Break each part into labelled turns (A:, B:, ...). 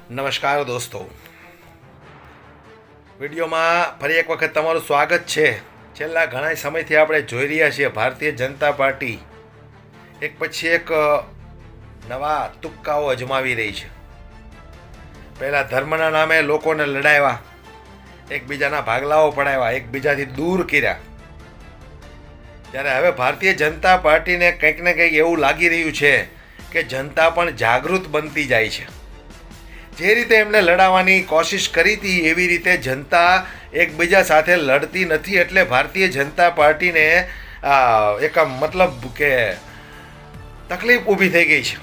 A: નમસ્કાર દોસ્તો, વિડીયોમાં ફરી એક વખત તમારું સ્વાગત છે। છેલ્લા ઘણા સમયથી આપણે જોઈ રહ્યા છીએ ભારતીય જનતા પાર્ટી એક પછી એક નવા તુક્કાઓ અજમાવી રહી છે। પહેલાં ધર્મના નામે લોકોને લડાવ્યા, એકબીજાના ભાગલાઓ પડાવ્યા, એકબીજાથી દૂર કર્યા, ત્યારે હવે ભારતીય જનતા પાર્ટીને કંઈક ને કંઈક એવું લાગી રહ્યું છે કે જનતા પણ જાગૃત બનતી જાય છે। જે રીતે એમને લડાવવાની કોશિશ કરી હતી એવી રીતે જનતા એકબીજા સાથે લડતી નથી, એટલે ભારતીય જનતા પાર્ટીને એક મતલબ કે તકલીફ ઊભી થઈ ગઈ છે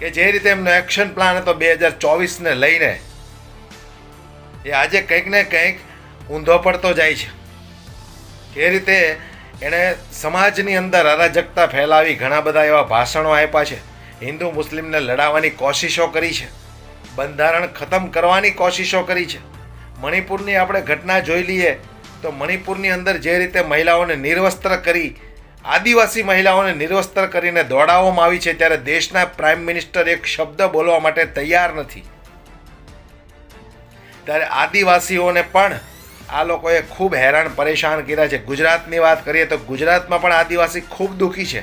A: કે જે રીતે એમનો એક્શન પ્લાન હતો 2024ને લઈને એ આજે કંઈક ને કંઈક ઊંધો પડતો જાય છે। એ રીતે એણે સમાજની અંદર અરાજકતા ફેલાવી, ઘણા બધા એવા ભાષણો આપ્યા છે, હિન્દુ મુસ્લિમને લડાવવાની કોશિશો કરી છે, બંધારણ ખતમ કરવાની કોશિશો કરી છે। મણિપુરની આપણે ઘટના જોઈ લઈએ તો મણિપુરની અંદર જે રીતે મહિલાઓને નિર્વસ્ત્ર કરી, આદિવાસી મહિલાઓને નિર્વસ્ત્ર કરીને દોડાવવામાં આવી છે, ત્યારે દેશના પ્રાઇમ મિનિસ્ટર એક શબ્દ બોલવા માટે તૈયાર નથી। ત્યારે આદિવાસીઓને પણ આ લોકોએ ખૂબ હેરાન પરેશાન કર્યા છે। ગુજરાતની વાત કરીએ તો ગુજરાતમાં પણ આદિવાસી ખૂબ દુઃખી છે।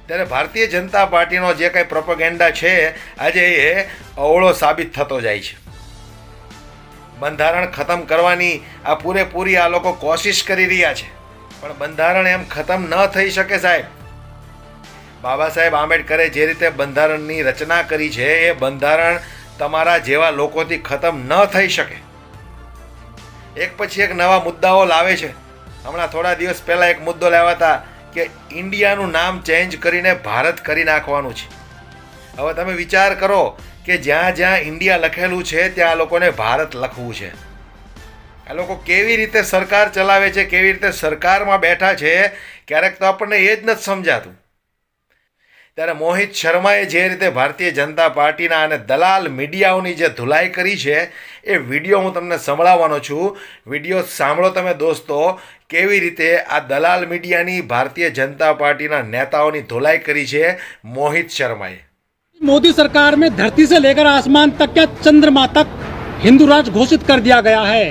A: ત્યારે ભારતીય જનતા પાર્ટીનો જે કંઈ પ્રોપેગેન્ડા છે આજે એ અવળો સાબિત થતો જાય છે। બંધારણ ખતમ કરવાની આ પૂરેપૂરી આ લોકો કોશિશ કરી રહ્યા છે, પણ બંધારણ એમ ખતમ ન થઈ શકે સાહેબ। બાબા સાહેબ આંબેડકરે જે રીતે બંધારણની રચના કરી છે એ બંધારણ તમારા જેવા લોકોથી ખતમ ન થઈ શકે। એક પછી એક નવા મુદ્દાઓ લાવે છે। હમણાં થોડા દિવસ પહેલાં એક મુદ્દો લાવ્યા હતા કે ઇન્ડિયાનું નામ ચેન્જ કરીને ભારત કરી નાખવાનું છે। હવે તમે વિચાર કરો કે જ્યાં જ્યાં ઇન્ડિયા લખેલું છે ત્યાં આ લોકોને ભારત લખવું છે। આ લોકો કેવી રીતે સરકાર ચલાવે છે, કેવી રીતે સરકારમાં બેઠા છે, ક્યારેક તો આપણને એ જ નથી સમજાતું। ત્યારે મોહિત શર્માએ જે રીતે ભારતીય જનતા પાર્ટીના અને દલાલ મીડિયાઓની જે ધુલાઈ કરી છે એ વિડીયો હું તમને સંભળાવવાનો છું। વિડીયો સાંભળો તમે દોસ્તો, કેવી રીતે આ દલાલ મીડિયાની ભારતીય જનતા પાર્ટીના નેતાઓની ધોલાઈ કરી છે મોહિત શર્માએ।
B: मोदी सरकार में धरती से लेकर आसमान तक क्या चंद्रमा तक हिंदू राज घोषित कर दिया गया है।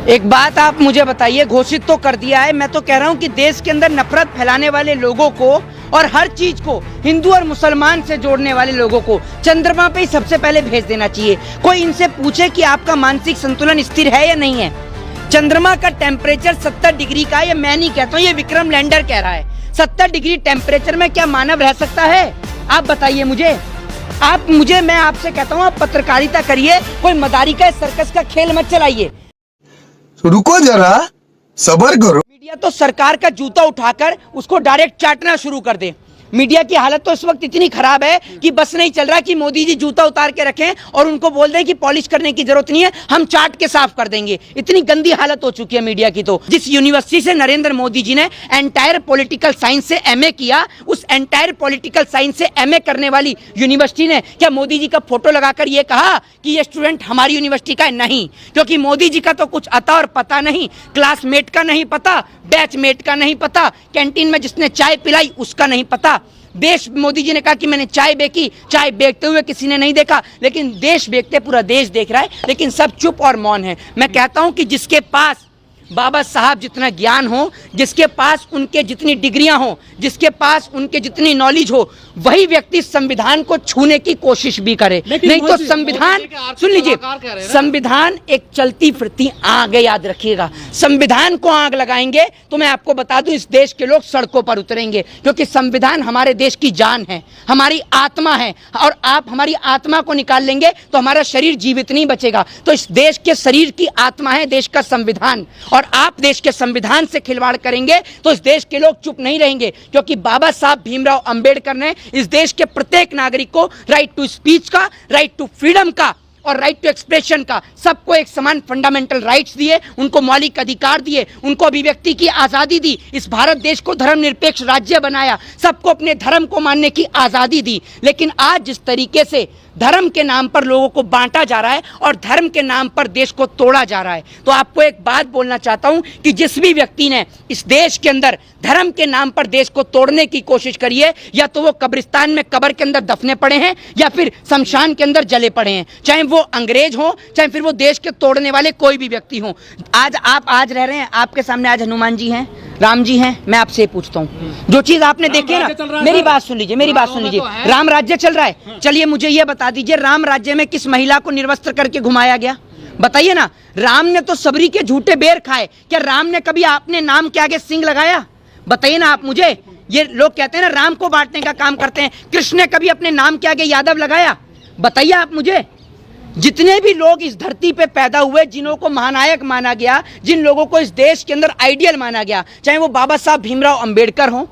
C: एक बात आप मुझे बताइए, घोषित तो कर दिया है, मैं तो कह रहा हूँ कि देश के अंदर नफरत फैलाने वाले लोगों को और हर चीज को हिंदू और मुसलमान से जोड़ने वाले लोगों को चंद्रमा पे ही सबसे पहले भेज देना चाहिए। कोई इनसे पूछे कि आपका मानसिक संतुलन स्थिर है या नहीं है। चंद्रमा का टेम्परेचर 70 डिग्री का, ये मैं नहीं कहता हूँ, ये विक्रम लैंडर कह रहा है। 70 डिग्री टेम्परेचर में क्या मानव रह सकता है? आप बताइए मुझे। मैं आपसे कहता हूँ, आप पत्रकारिता करिए, कोई मदारी का सर्कस का खेल मत चलाइए।
D: रुको जरा, सब्र करो।
C: मीडिया तो सरकार का जूता उठाकर उसको डायरेक्ट चाटना शुरू कर दे। मीडिया की हालत तो इस वक्त इतनी खराब है कि बस नहीं चल रहा कि मोदी जी जूता उतार के रखें और उनको बोल दें कि पॉलिश करने की जरूरत नहीं है, हम चाट के साफ कर देंगे। इतनी गंदी हालत हो चुकी है मीडिया की। तो जिस यूनिवर्सिटी से नरेंद्र मोदी जी ने एंटायर पॉलिटिकल साइंस से एमए किया, उस एंटायर पॉलिटिकल साइंस से एमए करने वाली यूनिवर्सिटी ने क्या मोदी जी का फोटो लगाकर ये कहा कि ये स्टूडेंट हमारी यूनिवर्सिटी का है? नहीं, क्योंकि मोदी जी का तो कुछ अता और पता नहीं, क्लासमेट का नहीं पता, बैचमेट का नहीं पता, कैंटीन में जिसने चाय पिलाई उसका नहीं पता। देश, मोदी जी ने कहा कि मैंने चाय बेची, चाय बेचते हुए किसी ने नहीं देखा, लेकिन देश बेचते पूरा देश देख रहा है, लेकिन सब चुप और मौन है। मैं कहता हूं कि जिसके पास बाबा साहब जितना ज्ञान हो, जिसके पास उनके जितनी डिग्रियां हो, जिसके पास उनके जितनी नॉलेज हो, वही व्यक्ति संविधान को छूने की कोशिश भी करे। नहीं तो संविधान, सुन लीजिए, संविधान एक चलती फिरती आग है, याद रखिएगा। संविधान को आग लगाएंगे तो मैं आपको बता दूं इस देश के लोग सड़कों पर उतरेंगे, क्योंकि संविधान हमारे देश की जान है, हमारी आत्मा है, और आप हमारी आत्मा को निकाल लेंगे तो हमारा शरीर जीवित नहीं बचेगा। तो इस देश के शरीर की आत्मा है देश का संविधान, और आप देश के संविधान से खिलवाड़ करेंगे तो इस देश के लोग चुप नहीं रहेंगे, क्योंकि बाबा साहब भीमराव अंबेडकर ने इस देश के प्रत्येक नागरिक को राइट टू स्पीच का, राइट टू फ्रीडम का और राइट टू एक्सप्रेशन का, सबको एक समान फंडामेंटल राइट्स दिए, उनको मौलिक अधिकार दिए, उनको अभिव्यक्ति की आज़ादी दी, इस भारत देश को धर्मनिरपेक्ष राज्य बनाया, सबको अपने धर्म को मानने की आज़ादी दी। लेकिन आज जिस तरीके से धर्म के नाम पर लोगों को बांटा जा रहा है और धर्म के नाम पर देश को तोड़ा जा रहा है। तो आपको एक बात बोलना चाहता हूं कि जिस भी व्यक्ति ने इस देश के अंदर धर्म के नाम पर देश को तोड़ने की कोशिश करी है, या तो वो कब्रिस्तान में कब्र के अंदर दफने पड़े हैं या फिर शमशान के अंदर जले पड़े हैं, चाहे वो अंग्रेज हो चाहे फिर वो देश के तोड़ने वाले कोई भी व्यक्ति हो। आज आप रह रहे हैं, आपके सामने आज हनुमान जी हैं, राम जी हैं। मैं आपसे पूछता हूं, जो चीज आपने देखी ना, मेरी बात सुन लीजिए, मेरी बात सुन लीजिए। राम राज्य चल रहा है, चलिए मुझे यह बता दीजिए, राम राज्य में किस महिला को निर्वस्त्र करके घुमाया गया? बताइए ना। राम ने तो सबरी के झूठे बेर खाए, क्या राम ने कभी आपने नाम के आगे सिंह लगाया? बताइए ना आप मुझे। ये लोग कहते हैं ना राम को बांटने का काम करते हैं, कृष्ण ने कभी अपने नाम के आगे यादव लगाया? बताइए आप मुझे। जितने भी लोग इस धरती पे पैदा हुए, जिन्हों को महानायक माना गया, जिन लोगों को इस देश के अंदर आइडियल माना गया, चाहे वो बाबा साहब भीमराव अंबेडकर हों,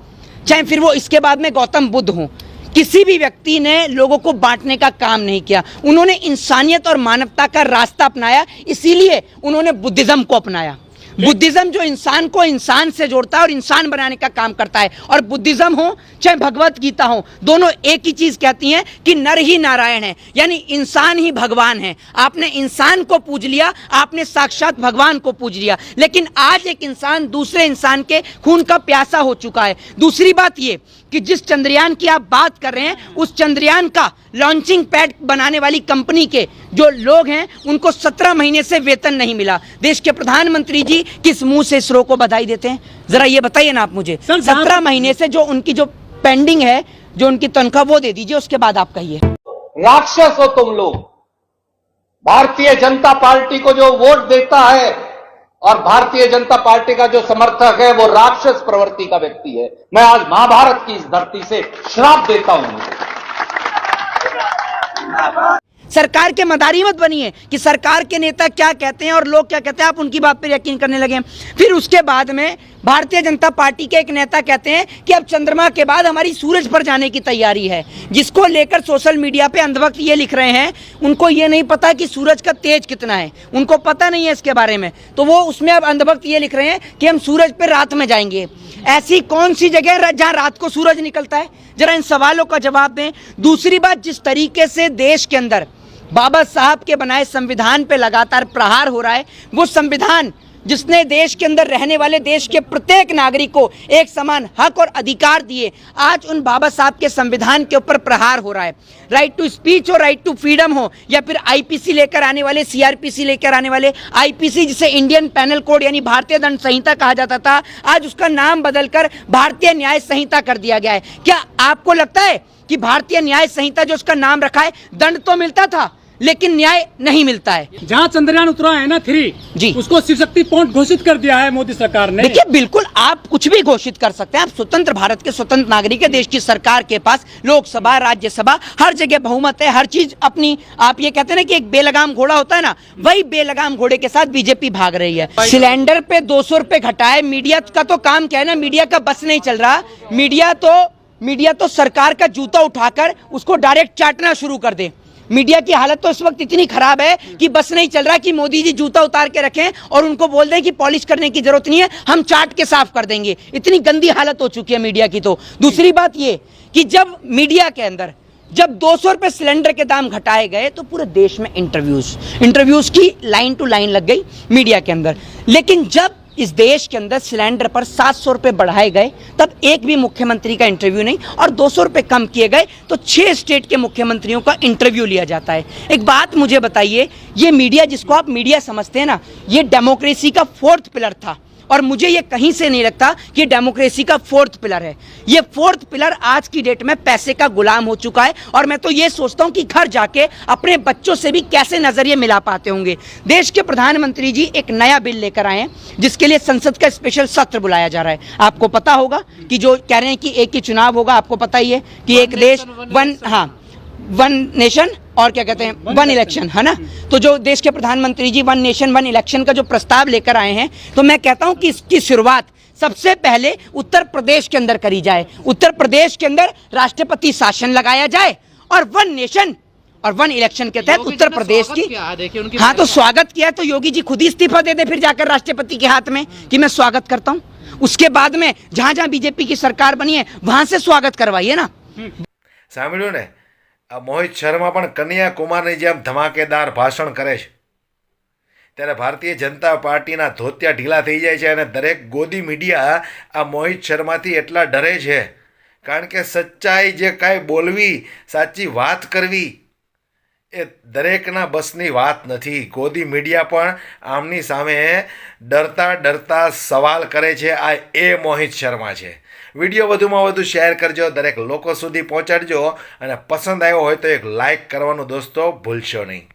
C: चाहे फिर वो इसके बाद में गौतम बुद्ध हों, किसी भी व्यक्ति ने लोगों को बांटने का काम नहीं किया। उन्होंने इंसानियत और मानवता का रास्ता अपनाया, इसीलिए उन्होंने बुद्धिज्म को अपनाया। बुद्धिज्म जो इंसान को इंसान से जोड़ता है और इंसान बनाने का काम करता है। और बुद्धिज्म हो चाहे भगवत गीता हो, दोनों एक ही चीज कहती हैं कि नर ही नारायण है, यानी इंसान ही भगवान है। आपने इंसान को पूज लिया, आपने साक्षात भगवान को पूज लिया। लेकिन आज एक इंसान दूसरे इंसान के खून का प्यासा हो चुका है। दूसरी बात ये कि जिस चंद्रयान की आप बात कर रहे हैं, उस चंद्रयान का लॉन्चिंग पैड बनाने वाली कंपनी के जो लोग हैं, उनको 17 महीने से वेतन नहीं मिला। देश के प्रधानमंत्री जी किस मुंह से इसरो को बधाई देते हैं? जरा ये बताइए ना आप मुझे। 17 महीने से जो उनकी जो पेंडिंग है, जो उनकी तनख्वाह, वो दे दीजिए, उसके बाद आप कहिए।
E: राक्षस हो तुम लोग। भारतीय जनता पार्टी को जो वोट देता है और भारतीय जनता पार्टी का जो समर्थक है, वो राक्षस प्रवृत्ति का व्यक्ति है। मैं आज महाभारत की इस धरती से श्राप देता हूं।
C: सरकार के मदारी मत बनिए कि सरकार के नेता क्या कहते हैं और लोग क्या कहते हैं, आप उनकी बात पर यकीन करने लगे। फिर उसके बाद में भारतीय जनता पार्टी के एक नेता कहते हैं कि अब चंद्रमा के बाद हमारी सूरज पर जाने की तैयारी है, जिसको लेकर सोशल मीडिया पे अंधभक्त ये लिख रहे हैं। उनको ये नहीं पता कि सूरज का तेज कितना है, उनको पता नहीं है इसके बारे में, तो वो उसमें अब अंधभक्त ये लिख रहे हैं कि हम सूरज पे रात में जाएंगे। ऐसी कौन सी जगह है जहां रात को सूरज निकलता है? जरा इन सवालों का जवाब दें। दूसरी बात, जिस तरीके से देश के अंदर बाबा साहब के बनाए संविधान पे लगातार प्रहार हो रहा है, वो संविधान जिसने देश के अंदर रहने वाले देश के प्रत्येक नागरिक को एक समान हक और अधिकार दिए, आज उन बाबा साहब के संविधान के ऊपर प्रहार हो रहा है। राइट टू स्पीच हो, राइट टू फ्रीडम हो, या फिर आईपीसी लेकर आने वाले, सीआरपीसी लेकर आने वाले, आईपीसी जिसे इंडियन पैनल कोड यानी भारतीय दंड संहिता कहा जाता था, आज उसका नाम बदलकर भारतीय न्याय संहिता कर दिया गया है। क्या आपको लगता है कि भारतीय न्याय संहिता जो उसका नाम रखा है, दंड तो मिलता था लेकिन न्याय नहीं मिलता है?
B: जहाँ चंद्रयान उतरा है ना 3
C: जी,
B: उसको शिव शक्ति पॉइंट घोषित कर दिया है मोदी सरकार ने।
C: देखिए, बिल्कुल आप कुछ भी घोषित कर सकते हैं। आप स्वतंत्र भारत के स्वतंत्र नागरिक है। देश की सरकार के पास लोकसभा, राज्यसभा, हर जगह बहुमत है, हर चीज अपनी। आप ये कहते हैं ना कि एक बेलगाम घोड़ा होता है ना, वही बेलगाम घोड़े के साथ बीजेपी भाग रही है। सिलेंडर पे 200 रुपए घटाए। मीडिया का तो काम क्या है ना, मीडिया का बस नहीं चल रहा। मीडिया तो सरकार का जूता उठाकर उसको डायरेक्ट चाटना शुरू कर दे। मीडिया की हालत तो इस वक्त इतनी खराब है कि बस नहीं चल रहा कि मोदी जी जूता उतार के रखें और उनको बोल दें कि पॉलिश करने की जरूरत नहीं है, हम चाट के साफ कर देंगे। इतनी गंदी हालत हो चुकी है मीडिया की। तो दूसरी बात ये कि जब मीडिया के अंदर जब 200 रुपए सिलेंडर के दाम घटाए गए, तो पूरे देश में इंटरव्यूज की लाइन टू लाइन लग गई मीडिया के अंदर। लेकिन जब इस देश के अंदर सिलेंडर पर 700 रुपए बढ़ाए गए, तब एक भी मुख्यमंत्री का इंटरव्यू नहीं, और 200 रुपए कम किए गए तो 6 स्टेट के मुख्यमंत्रियों का इंटरव्यू लिया जाता है। एक बात मुझे बताइए, ये मीडिया जिसको आप मीडिया समझते हैं ना, ये डेमोक्रेसी का 4th पिलर था, और मुझे ये कहीं से नहीं लगता कि डेमोक्रेसी का 4th पिलर है। ये 4th पिलर आज की डेट में पैसे का गुलाम हो चुका है। और मैं तो ये सोचता हूं कि घर जाके अपने बच्चों से भी कैसे नजरिए मिला पाते होंगे। देश के प्रधानमंत्री जी एक नया बिल लेकर आए हैं, जिसके लिए संसद का स्पेशल सत्र बुलाया जा रहा है। आपको पता होगा कि जो कह रहे हैं कि एक ही चुनाव होगा, आपको पता ही है कि एक देश वन नेशन और क्या कहते हैं, वन इलेक्शन, है ना। तो जो देश के प्रधानमंत्री जी वन नेशन वन इलेक्शन का जो प्रस्ताव लेकर आए हैं, तो मैं कहता हूं कि इसकी शुरुआत सबसे पहले उत्तर प्रदेश के अंदर करी जाए। उत्तर प्रदेश के अंदर राष्ट्रपति शासन लगाया जाए और वन नेशन और वन इलेक्शन के तहत उत्तर प्रदेश की, हाँ, तो स्वागत किया तो योगी जी खुद ही इस्तीफा दे दे फिर जाकर राष्ट्रपति के हाथ में कि मैं स्वागत करता हूं। उसके बाद में जहां जहां बीजेपी की सरकार बनी है, वहां से स्वागत करवाइए ना।
A: સાંભળ્યું ને, આ મોહિત શર્મા પણ કન્યાકુમારની જેમ ધમાકેદાર ભાષણ કરે છે, ત્યારે ભારતીય જનતા પાર્ટીના ધોતિયા ઢીલા થઈ જાય છે અને દરેક ગોદી મીડિયા આ મોહિત શર્માથી એટલા ડરે છે, કારણ કે સચ્ચાઈ જે કાંઈ બોલવી, સાચી વાત કરવી એ દરેકના બસની વાત નથી. ગોદી મીડિયા પણ આમની સામે ડરતા ડરતા સવાલ કરે છે. આ એ મોહિત શર્મા છે. વિડીયો વધુમાં વધુ શેર કરજો, દરેક લોકો સુધી પહોંચાડજો અને પસંદ આવ્યો હોય તો એક લાઈક કરવાનું દોસ્તો ભૂલશો નહીં.